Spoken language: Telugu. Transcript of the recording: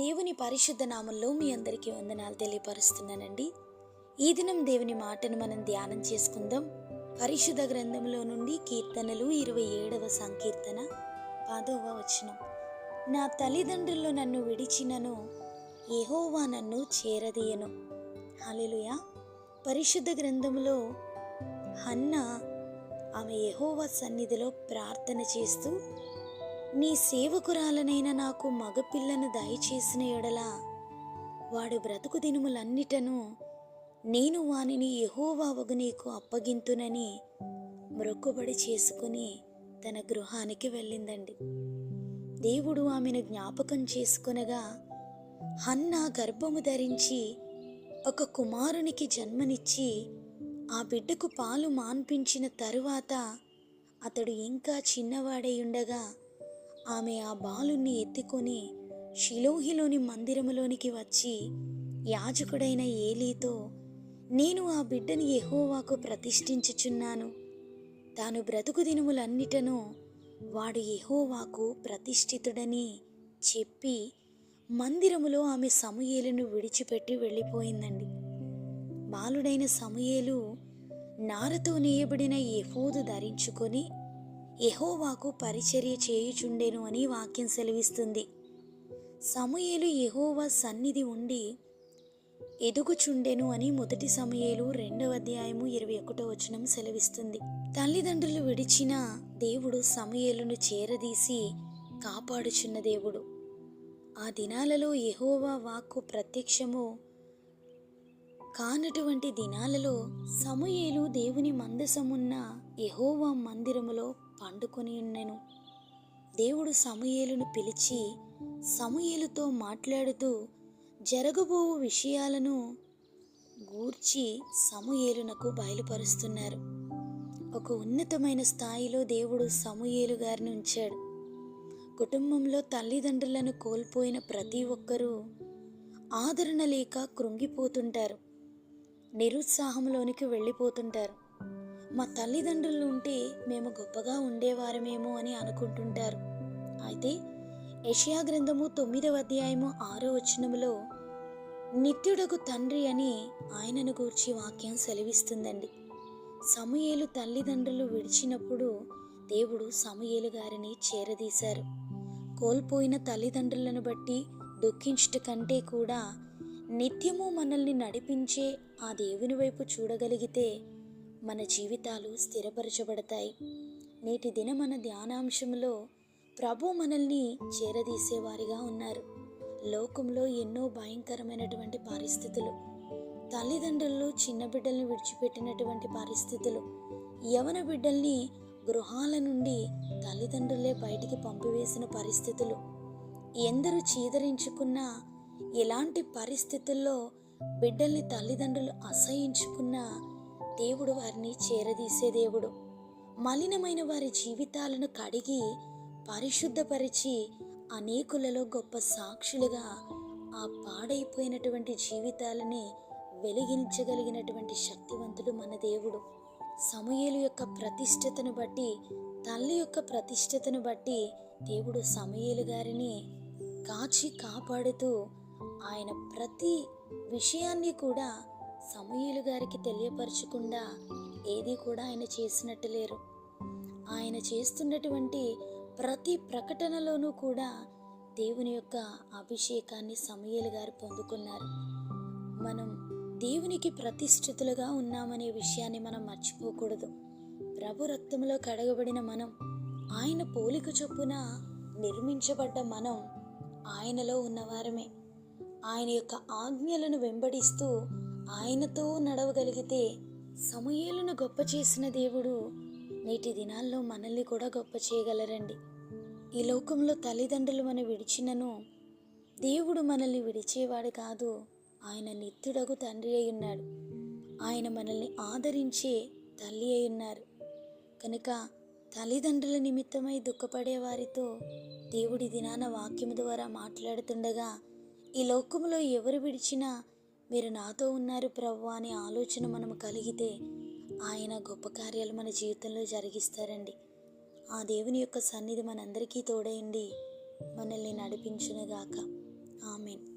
దేవుని పరిశుద్ధ నామంలో మీ అందరికీ వందనాలు తెలియపరుస్తున్నానండి. ఈ దినం దేవుని మాటను మనం ధ్యానం చేసుకుందాం. పరిశుద్ధ గ్రంథంలో నుండి కీర్తనలు 27వ సంకీర్తన 10వ వచనం. నా తల్లిదండ్రులు నన్ను విడిచినను యెహోవా నన్ను చేరదీయను. హల్లెలూయా. పరిశుద్ధ గ్రంథంలో హన్నా ఆమె యెహోవా సన్నిధిలో ప్రార్థన చేస్తూ, నీ సేవకురాలనైన నాకు మగపిల్లను దయచేసిన ఎడల వాడు బ్రతుకు దినములన్నిటను నేను వానిని యెహోవావగు నీకు అప్పగింతునని మ్రొక్కుబడి చేసుకుని తన గృహానికి వెళ్ళిందండి. దేవుడు ఆమెను జ్ఞాపకం చేసుకొనగా హన్నా గర్భము ధరించి ఒక కుమారునికి జన్మనిచ్చి ఆ బిడ్డకు పాలు మాన్పించిన తరువాత అతడు ఇంకా చిన్నవాడై ఉండగా ఆమె ఆ బాలుణ్ణి ఎత్తుకొని షిలోహిలోని మందిరములోనికి వచ్చి యాజకుడైన ఏలీతో, నేను ఆ బిడ్డని యెహోవాకు ప్రతిష్ఠించుచున్నాను, తాను బ్రతుకు దినములన్నిటను వాడు యెహోవాకు ప్రతిష్ఠితుడని చెప్పి మందిరములో ఆమె సమూయేలును విడిచిపెట్టి వెళ్ళిపోయిందండి. బాలుడైన సమూయేలు నారతో నేయబడిన ఎఫోదు ధరించుకొని యెహోవాకు పరిచర్య చేయుచుండెను అని వాక్యం సెలవిస్తుంది. సమూయేలు యెహోవా సన్నిధి ఉండి ఎదుగుచుండెను అని 1 సమూయేలు 2వ అధ్యాయము 21వ వచనం సెలవిస్తుంది. తల్లిదండ్రులు విడిచిన దేవుడు సమూయేలును చేరదీసి కాపాడుచున్న దేవుడు. ఆ దినాలలో యెహోవా వాక్కు ప్రత్యక్షము కానటువంటి దినాలలో సమూయేలు దేవుని మందసమున్న యెహోవా మందిరములో పండుకొని ఉండెను. దేవుడు సమూయేలును పిలిచి సమూయేలుతో మాట్లాడుతూ జరగబోవు విషయాలను గూర్చి సమూయేలునకు బయలుపరుస్తున్నారు. ఒక ఉన్నతమైన స్థాయిలో దేవుడు సమూయేలు గారిని ఉంచాడు. కుటుంబంలో తల్లిదండ్రులను కోల్పోయిన ప్రతి ఒక్కరూ ఆదరణ లేక కృంగిపోతుంటారు, నిరుత్సాహంలోనికి వెళ్ళిపోతుంటారు. మా తల్లిదండ్రులు ఉంటే మేము గొప్పగా ఉండేవారమేమో అని అనుకుంటుంటారు. అయితే యెషయా గ్రంథము 9వ అధ్యాయము 6వ వచనములో నిత్యుడకు తండ్రి అని ఆయనను గూర్చి వాక్యం సెలవిస్తుందండి. సమూయేలు తల్లిదండ్రులు విడిచినప్పుడు దేవుడు సమూయేలు గారిని చేరదీశారు. కోల్పోయిన తల్లిదండ్రులను బట్టి దుఃఖించుట కంటే కూడా నిత్యము మనల్ని నడిపించే ఆ దేవుని వైపు చూడగలిగితే మన జీవితాలు స్థిరపరచబడతాయి. నేటి దిన మన ధ్యానాంశంలో ప్రభు మనల్ని చేరదీసేవారిగా ఉన్నారు. లోకంలో ఎన్నో భయంకరమైనటువంటి పరిస్థితులు, తల్లిదండ్రులు చిన్న బిడ్డల్ని విడిచిపెట్టినటువంటి పరిస్థితులు, యవన బిడ్డల్ని గృహాల నుండి తల్లిదండ్రులే బయటికి పంపివేసిన పరిస్థితులు, ఎందరూ చీదరించుకున్నా ఎలాంటి పరిస్థితుల్లో బిడ్డల్ని తల్లిదండ్రులు అసహించుకున్నా దేవుడు వారిని చేరదీసే దేవుడు. మలినమైన వారి జీవితాలను కడిగి పరిశుద్ధపరిచి అనేకులలో గొప్ప సాక్షులుగా ఆ పాడైపోయినటువంటి జీవితాలని వెలిగించగలిగినటువంటి శక్తివంతుడు మన దేవుడు. సమూయేలు యొక్క ప్రతిష్టతను బట్టి, తల్లి యొక్క ప్రతిష్టతను బట్టి దేవుడు సమూయేలు గారిని కాచి కాపాడుతూ ఆయన ప్రతి విషయాన్ని కూడా సమూయేలు గారికి తెలియపరచకుండా ఏది కూడా ఆయన చేసినట్టు లేరు. ఆయన చేస్తున్నటువంటి ప్రతి ప్రకటనలోనూ కూడా దేవుని యొక్క అభిషేకాన్ని సమూయేలు గారు పొందుకున్నారు. మనం దేవునికి ప్రతిష్ఠితులుగా ఉన్నామనే విషయాన్ని మనం మర్చిపోకూడదు. ప్రభు రక్తంలో కడగబడిన మనం, ఆయన పోలిక చొప్పున నిర్మించబడ్డ మనం ఆయనలో ఉన్నవారమే. ఆయన యొక్క ఆజ్ఞలను వెంబడిస్తూ ఆయనతో నడవగలిగితే సమూయేలును గొప్ప చేసిన దేవుడు నేటి దినాల్లో మనల్ని కూడా గొప్ప చేయగలరండి. ఈ లోకంలో తల్లిదండ్రులు మనం విడిచినను దేవుడు మనల్ని విడిచేవాడు కాదు. ఆయన నిత్యుడగు తండ్రి అయి ఉన్నాడు. ఆయన మనల్ని ఆదరించే తల్లి అయి ఉన్నారు. కనుక తల్లిదండ్రుల నిమిత్తమై దుఃఖపడే వారితో దేవుడి దినాన వాక్యము ద్వారా మాట్లాడుతుండగా, ఈ లోకంలో ఎవరు విడిచినా మీరు నాతో ఉన్నారు ప్రభువా అనే ఆలోచన మనం కలిగితే ఆయన గొప్ప కార్యాలు మన జీవితంలో జరిగిస్తారండి. ఆ దేవుని యొక్క సన్నిధి మనందరికీ తోడైండి మనల్ని నడిపించునుగాక. ఆమెన్.